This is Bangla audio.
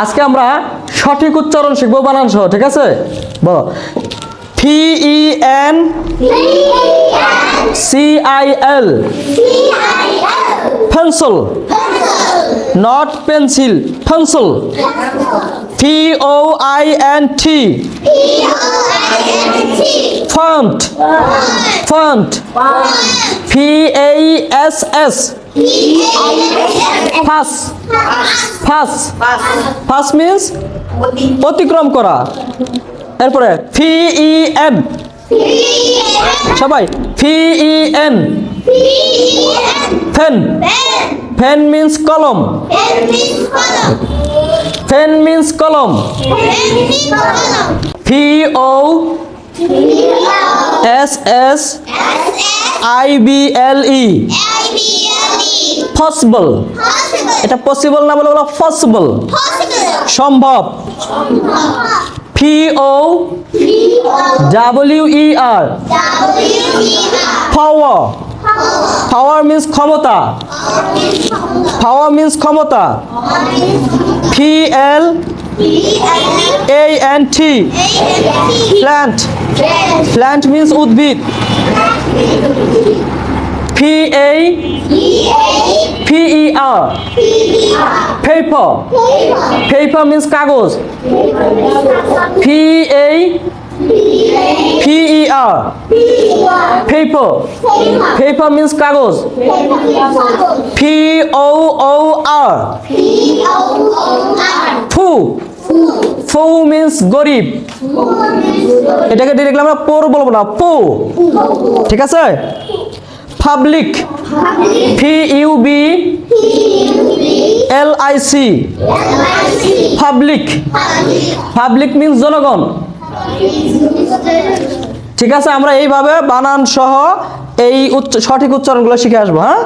আজকে আমরা সঠিক উচ্চারণ শিখবো বানান সহ, ঠিক আছে? বলো PENCIL, pencil, not pencil, pencil. FOINT, font, font. PASS, pass, pass, pass means অতিক্রম করা। এরপরে FEN, সবাই FEN, pen, pen means কলম, pen means কলম। POSSIBLE, possible, এটা পসিবল না বলে বলো পসিবল, সম্ভব। POWER, power, power means ক্ষমতা, power means ক্ষমতা। PLANT, plant, plant means উদ্ভিদ। PAPER, paper, paper means কাগজ। PAPER, paper, paper means কাগজ। POOR, fool, fool means গরিব। এটাকে ডিরেক্টলি আমরা পোর বলবো না, পো, ঠিক আছে? Public, PUBLIC, public, public means জনগণ। ঠিক আছে, আমরা এইভাবে বানান সহ এই সঠিক উচ্চারণগুলো শিখে আসবো, হ্যাঁ?